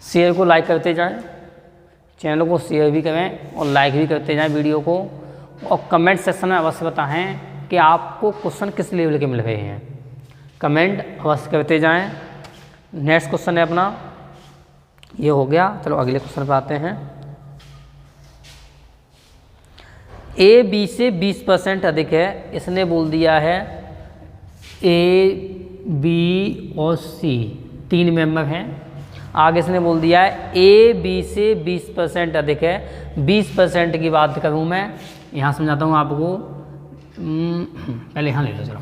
शेयर को लाइक करते जाएं, चैनल को शेयर भी करें और लाइक भी करते जाएं वीडियो को, और कमेंट सेक्शन में अवश्य बताएं कि आपको क्वेश्चन किस लेवल के मिल रहे हैं। कमेंट अवश्य करते जाएं। नेक्स्ट क्वेश्चन है अपना, ये हो गया। चलो अगले क्वेश्चन पर आते हैं। ए बी से 20% अधिक है, इसने बोल दिया है ए बी और सी 3 मेंबर हैं। आगे इसने बोल दिया है ए बी से 20% अधिक है। 20% की बात करूँ मैं, यहाँ समझाता हूँ आपको, पहले यहाँ ले लो चलो।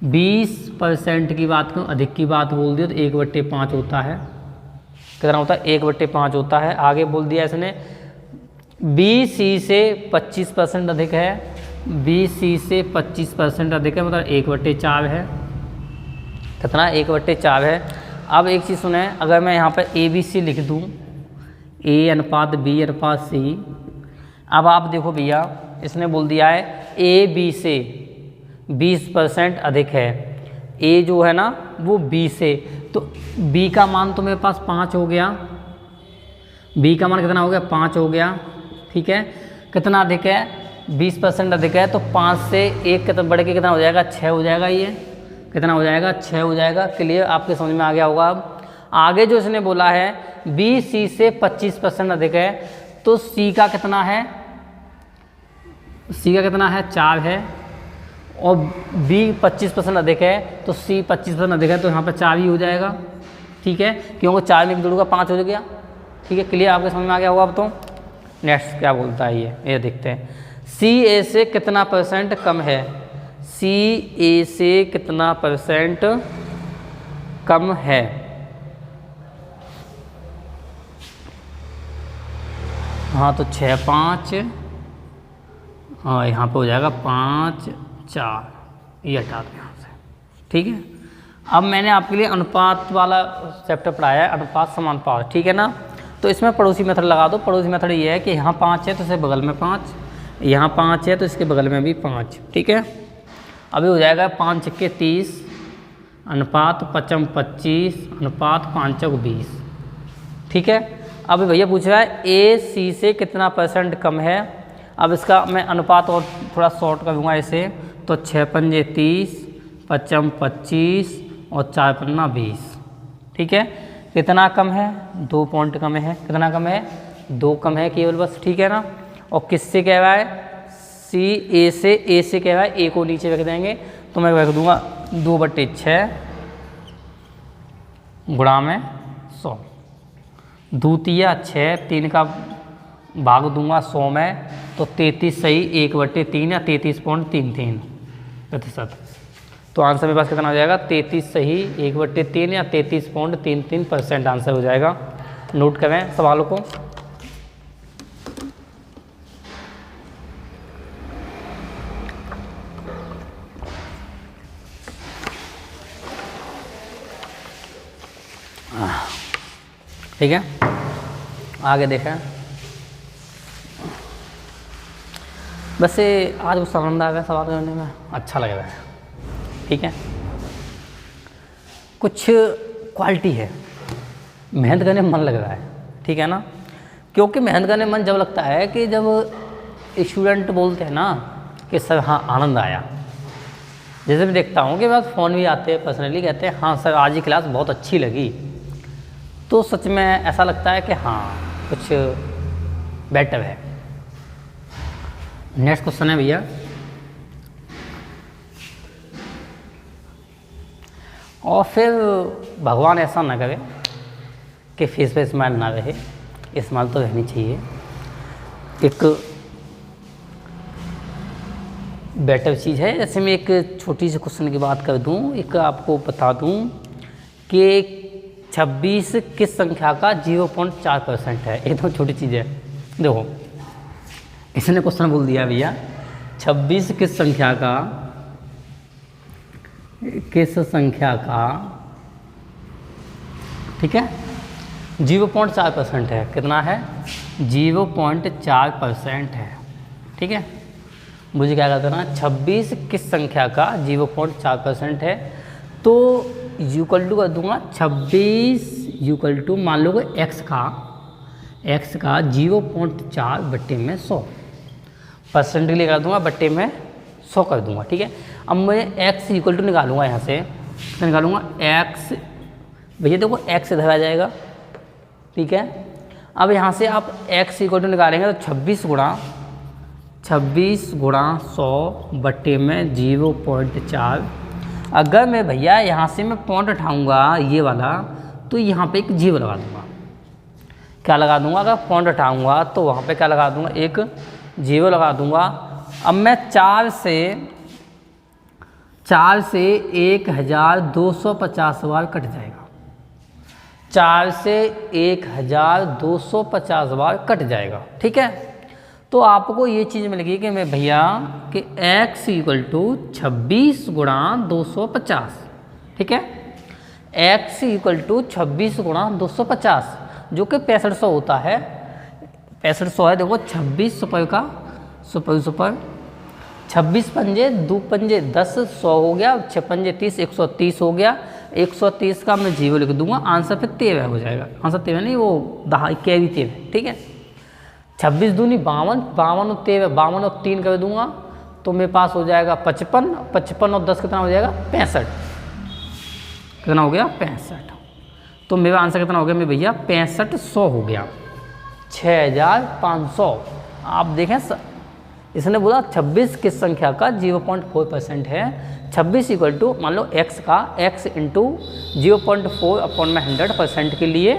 20% की बात करूँ, अधिक की बात बोल दी तो 1/5 होता है। कितना होता है? 1/5 होता है। आगे बोल दिया इसने बी सी से 25% अधिक है। बी सी से 25% अधिक है, मतलब 1/4 है। कितना? 1/4 है। अब एक चीज़ सुने, अगर मैं यहाँ पर ए बी सी लिख दूँ, ए अनुपात बी अनुपात सी, अब आप देखो भैया, इसने बोल दिया है ए बी से 20% अधिक है। ए जो है ना वो बी से, तो बी का मान तो मेरे पास 5 हो गया। बी का मान कितना हो गया? 5 हो गया, ठीक है। कितना अधिक है? 20% अधिक है, तो 5 से 1 कितना बढ़ के कितना हो जाएगा? 6 हो जाएगा। ये कितना हो जाएगा? 6 हो जाएगा। क्लियर? आपके समझ में आ गया होगा। अब आगे जो इसने बोला है बी सी से 25% अधिक है, तो सी का कितना है? सी का कितना है? 4 है। और बी 25% अधिक है, तो सी 25% अधिक है, तो यहाँ पर 4 ही हो जाएगा, ठीक है। क्योंकि 4 में जोड़ूंगा 5 हो गया, ठीक है। क्लियर? आपके समझ में आ गया होगा। अब तो नेक्स्ट क्या बोलता है ये देखते हैं। सी ए से कितना % कम है? सी ए से कितना % कम है? हाँ, तो 6 5, हाँ यहाँ पे हो जाएगा 5 4, ये हटा दो यहाँ से, ठीक है। अब मैंने आपके लिए अनुपात वाला चैप्टर पढ़ाया है, अनुपात समानुपात, ठीक है ना। तो इसमें पड़ोसी मेथड लगा दो। पड़ोसी मेथड ये है कि यहाँ 5 है तो इसके बगल में 5, यहाँ 5 है तो इसके बगल में भी 5, ठीक है। अभी हो जाएगा 5 छक्के 30 अनुपात 5 25 अनुपात 5 चौक 20, ठीक है। अब भैया पूछ रहा है ए सी से कितना % कम है। अब इसका मैं अनुपात और थोड़ा शॉर्ट करूँगा इसे, तो 6 पंजे 30 5 25 और 4 पन्ना 20, ठीक है। कितना कम है? 2 पॉइंट कम है। कितना कम है? 2 कम है केवल, बस, ठीक है ना। और किससे कह रहा है? सी ए से कह रहा है। ए को नीचे रख देंगे तो मैं रख दूंगा 2/6 गुणा में 100, दूतिया 6, 3 का भाग दूंगा 100 में, तो 33 सही 1/3 या 33.33%। तो आंसर मेरे पास कितना हो जाएगा? 33 सही 1/3 या 33.33% आंसर हो जाएगा। नोट करें सवालों को। ठीक है, आगे देखें। वैसे आज वो आनंद आ गया सवाल करने में, अच्छा लग रहा है। ठीक है। कुछ क्वालिटी है, मेहनत करने में मन लग रहा है, ठीक है ना। क्योंकि मेहनत करने में मन जब लगता है कि जब स्टूडेंट बोलते हैं ना कि सर हाँ आनंद आया। जैसे मैं देखता हूँ कि बस फ़ोन भी आते हैं, पर्सनली कहते हैं हाँ सर आज की क्लास बहुत अच्छी लगी, तो सच में ऐसा लगता है कि हाँ कुछ बेटर है। नेक्स्ट क्वेश्चन है भैया, और फिर भगवान ऐसा ना करे कि फेस पे स्माइल ना रहे, स्माइल तो रहनी चाहिए। एक बेटर चीज़ है। जैसे मैं एक छोटी सी क्वेश्चन की बात कर दूं, एक आपको बता दूं कि 26 किस संख्या का 0.4% है। एकदम छोटी चीज़ है। देखो इसने क्वेश्चन बोल दिया भैया 26 किस संख्या का ठीक है 0.4% है। कितना है? 0.4% है, ठीक है। मुझे क्या कहते हैं ना, 26 किस संख्या का 0.4% है, तो इक्वल टू कर दूंगा 26 इक्वल टू मान लो x का 0.4 बट्टे में 100 परसेंट के लिए कर दूंगा, बट्टे में 100 कर दूंगा, ठीक है। अब मैं x इक्वल टू निकालूंगा, यहाँ से तो निकालूंगा x, भैया देखो x इधर आ जाएगा, ठीक है। अब यहाँ से आप x इक्वल टू निकालेंगे तो 26 गुणा 100 बट्टे में 0.4। अगर मैं भैया यहाँ से मैं पॉइंट उठाऊँगा ये वाला, तो यहाँ पे एक जीरो लगा दूँगा। क्या लगा दूँगा? अगर पॉइंट उठाऊँगा तो वहाँ पे क्या लगा दूँगा? एक जीरो लगा दूँगा। अब मैं 4 से 1250 बार कट जाएगा, 4 से 1250 बार कट जाएगा, ठीक है। तो आपको ये चीज़ मिलेगी कि मैं भैया कि x इक्वल टू 26 गुणा 250, ठीक है। x इक्वल टू 26 गुणा 250 जो कि 6500 होता है। 6500 है, देखो 26 रुपये का 26 पंजे 2 पंजे 10 100 हो गया, 6 पंजे 30 130 हो गया। 130 का मैं जीरो लिख दूंगा, आंसर फिर 13 हो जाएगा। आंसर 13 नहीं, वो कैरी 13, ठीक है। 26 दूनी 52, 52 और 13, 52 और 3 कर दूंगा तो मेरे पास हो जाएगा 55, 55 और 10 कितना हो जाएगा? 65। कितना हो गया? 65। तो मेरा आंसर कितना हो गया मेरे भैया? 6500 हो गया, 6500। आप देखें इसने बोला 26 किस संख्या का 0.4% है। 26 इक्वल टू मान लो x का x इंटू 0.4 अपॉन में 100% के लिए,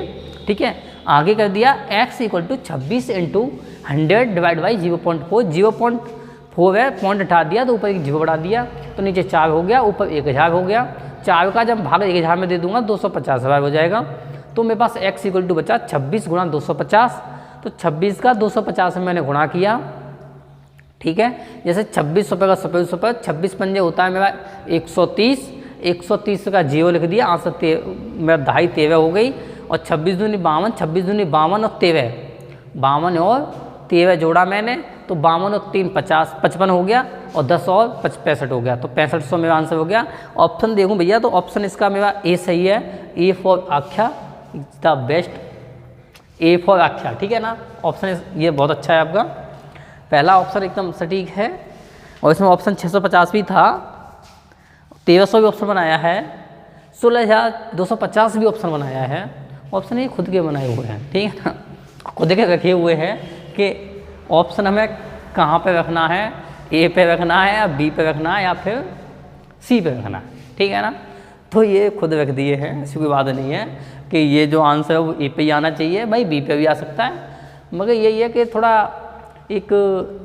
ठीक है। आगे कर दिया x equal to 26 into 100 divide by 0.4, 0.4 है, पॉइंट हटा दिया तो ऊपर एक जीरो बढ़ा दिया तो नीचे 4 हो गया, ऊपर 1000 हो गया। 4 का जब भाग 1000 में दे दूंगा 250 हो जाएगा। तो मेरे पास x इक्वल टू बचा 26 गुणा 250, तो 26 का 250 में मैंने गुणा किया, ठीक है। जैसे 26 रुपये का 26 रुपये, 26 पंजे होता है मेरा 130, 130 का जीरो लिख दिया, आंसर मेरा 2.5 13 हो गई। और 26 दूनी 52, 26 दूनी 52 और 13, 52 और 13 जोड़ा मैंने तो 52 और 3 50, 55 हो गया और 10 और 65 हो गया, तो 6500 मेरा आंसर हो गया। ऑप्शन देखूं भैया तो ऑप्शन इसका मेरा ए सही है। ए फॉर आख्या, द बेस्ट, ए फॉर आख्या, ठीक है ना। ऑप्शन ये बहुत अच्छा है आपका, पहला ऑप्शन एकदम सटीक है। और इसमें ऑप्शन 650 भी था, 1300 भी ऑप्शन बनाया है, 16250 भी ऑप्शन बनाया है। ऑप्शन ये खुद के बनाए हुए हैं, ठीक है ना, खुद के रखे हुए हैं कि ऑप्शन हमें कहाँ पे रखना है, ए पे रखना है या बी पे रखना है या फिर सी पे रखना है, ठीक है ना। तो ये खुद रख दिए हैं, ऐसी कोई बात नहीं है कि ये जो आंसर है वो ए पे ही आना चाहिए, भाई बी पे भी आ सकता है, मगर यही है कि थोड़ा एक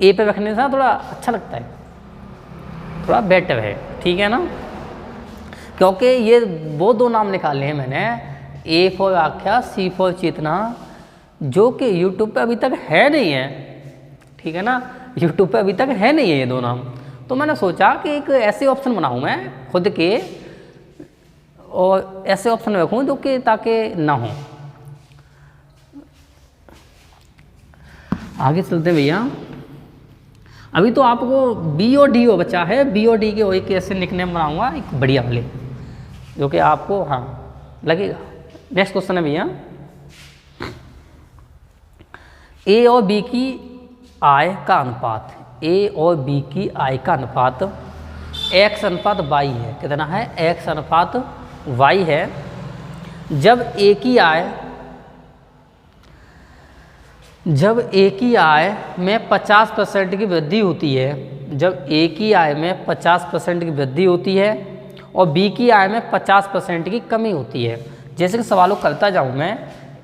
ए पे रखने से थोड़ा अच्छा लगता है, थोड़ा बेटर है, ठीक है ना। क्योंकि ये वो दो नाम निकाले हैं मैंने, ए फॉर आख्या, सी फॉर चेतना, जो कि यूट्यूब पे अभी तक है नहीं है, ठीक है ना। यूट्यूब पे अभी तक है नहीं है ये दो नाम, तो मैंने सोचा कि एक ऐसे ऑप्शन बनाऊं मैं खुद के, और ऐसे ऑप्शन रखूं जो कि ताकि ना हो। आगे चलते हैं भैया। अभी तो आपको बी और डी ओ बचा है, बी और डी के वही कैसे निकनेम बनाऊंगा एक बढ़िया वाले, जो कि आपको हाँ लगेगा। नेक्स्ट क्वेश्चन है भैया, ए और बी की आय का अनुपात, ए और बी की आय का अनुपात x अनुपात y है। कितना है? x अनुपात y है। जब ए की आय में 50% की वृद्धि होती है, जब ए की आय में 50% की वृद्धि होती है और बी की आय में 50% की कमी होती है। जैसे कि सवालों करता जाऊँ मैं,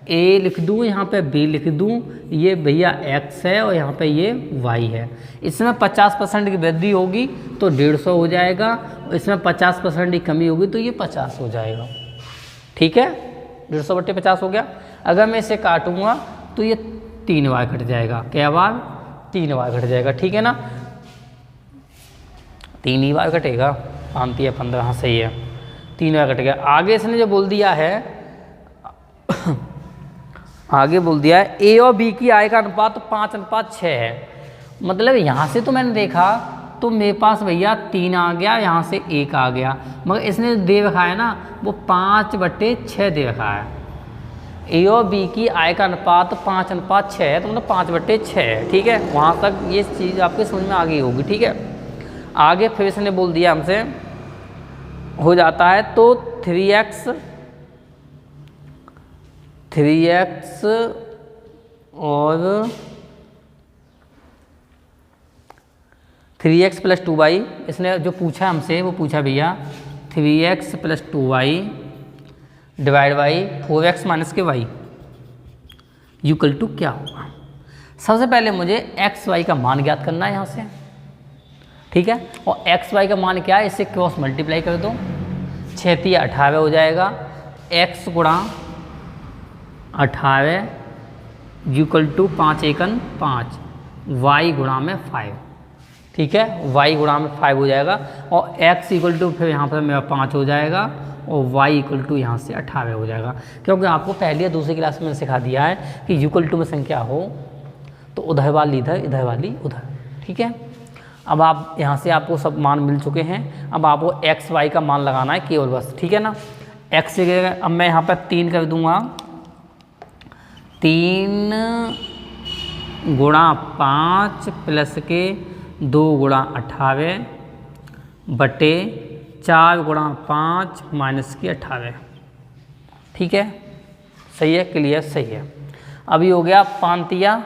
ए लिख दूँ, यहाँ पे बी लिख दूँ, ये भैया x है और यहाँ पे ये y है। इसमें 50% की वृद्धि होगी तो 150 हो जाएगा, और इसमें 50% की कमी होगी तो ये 50 हो जाएगा। ठीक है, 150/50 हो गया। अगर मैं इसे काटूंगा तो ये 3 बार घट जाएगा। क्या बार? 3 बार घट जाएगा। ठीक है ना, 3 ही बार घटेगा। 5 या 15, हाँ सही है, 3 बार घट गया। आगे इसने जो बोल दिया है आगे बोल दिया है ए और बी की आय का अनुपात 5:6 है। मतलब यहाँ से तो मैंने देखा तो मेरे पास भैया 3 आ गया, यहाँ से 1 आ गया, मगर इसने दे रखा है ना वो 5/6 दे रखा है। ए और बी की आय का अनुपात 5:6 है, तो मतलब 5/6 है। ठीक है, वहाँ तक ये चीज़ आपके समझ में आ गई होगी। ठीक है, आगे फिर इसने बोल दिया हमसे हो जाता है तो 3x और 3x + 2y, इसने जो पूछा हमसे वो पूछा भैया 3x + 2y divide by 4x - y equal to क्या होगा। सबसे पहले मुझे x y का मान ज्ञात करना है यहाँ से। ठीक है, और x y का मान क्या है, इससे क्रॉस मल्टीप्लाई कर दो, 6 × 18 हो जाएगा। x × 18 equal to 5 × 1 = 5, y × 5। ठीक है, y × 5 हो जाएगा, और x इक्वल टू फिर यहाँ पर मेरा 5 हो जाएगा, और y इक्वल टू यहाँ से 18 हो जाएगा। क्योंकि आपको पहली या दूसरी क्लास में सिखा दिया है कि इक्वल टू में संख्या हो तो उधर वाली इधर, इधर वाली उधर। ठीक है, अब आप यहाँ से आपको सब मान मिल चुके हैं। अब आपको x y का मान लगाना है केवल बस। ठीक है ना, x जगह अब मैं यहाँ पर 3 कर दूँगा, 3 × 5 प्लस के 2 × 18 बटे 4 × 5 माइनस की 18। ठीक है, सही है, क्लियर, सही है। अभी हो गया 5 ×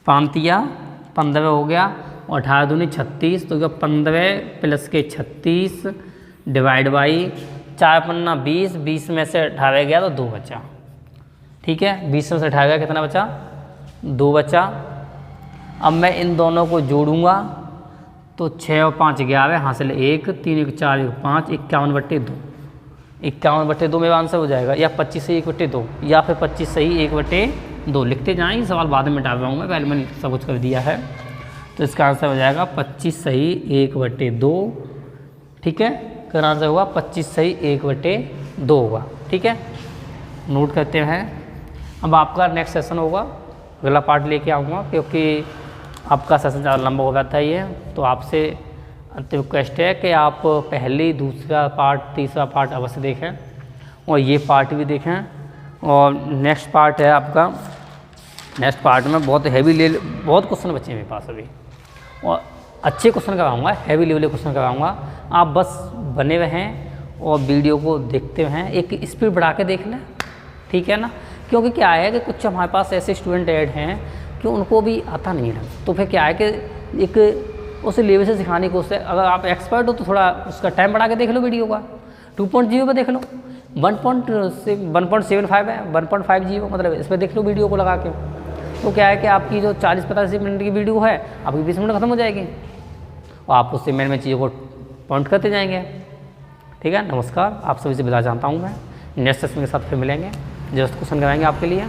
15 हो गया, और 18 दूनी 36, तो 15 प्लस के 36 डिवाइड बाई 4 × 20, 20 में से 18 गया तो 2 बचा। ठीक है, 20 में से 18 गया, कितना बचा? 2 बचा। अब मैं इन दोनों को जोड़ूंगा तो 6 और 5 11 हासिल 1, 3 × 4 = 5, 51/2। 51/2 मेरा आंसर हो जाएगा, या 25 सही 1/2, या फिर 25 सही 1/2 लिखते जाएँ। सवाल बाद में मिटा रहा हूँ मैं, पहले मैंने सब कुछ कर दिया है। तो इसका आंसर हो जाएगा 25 सही 1/2। ठीक है, इसका आंसर होगा 25 सही 1/2 होगा। ठीक है, नोट करते हैं। अब आपका नेक्स्ट सेशन होगा, अगला पार्ट लेके आऊँगा, क्योंकि आपका सेशन ज़्यादा लंबा हो जाता है ये। तो आपसे अंतिम रिक्वेस्ट है कि आप पहले, दूसरा पार्ट, तीसरा पार्ट अवश्य देखें, और ये पार्ट भी देखें। और नेक्स्ट पार्ट है आपका, नेक्स्ट पार्ट में बहुत बहुत क्वेश्चन बचे हैं मेरे पास अभी, और अच्छे क्वेश्चन कराऊँगा, हैवी लेवल क्वेश्चन कराऊँगा। आप बस बने रहें और वीडियो को देखते रहें, एक स्पीड बढ़ा के देख लें। ठीक है ना, क्योंकि क्या है कि कुछ हमारे पास ऐसे स्टूडेंट ऐड हैं कि उनको भी आता नहीं है, तो फिर क्या है कि एक उस लेवल से सिखाने की कोशिश। अगर आप एक्सपर्ट हो तो थोड़ा उसका टाइम बढ़ा के देख लो वीडियो का, 2.0 पर देख लो, 1.75 है, 1.50 मतलब इस पर देख लो वीडियो को लगा के। तो क्या है कि आपकी जो 40-45 मिनट की वीडियो है, आपकी 20 मिनट खत्म हो जाएगी, और आप उससे मिनट में चीज़ों को पॉइंट करते जाएंगे। ठीक है, नमस्कार, आप सभी से विदा चाहता हूँ मैं। नेक्स्ट सेशन के साथ फिर मिलेंगे, जस्ट क्वेश्चन कराएंगे आपके लिए।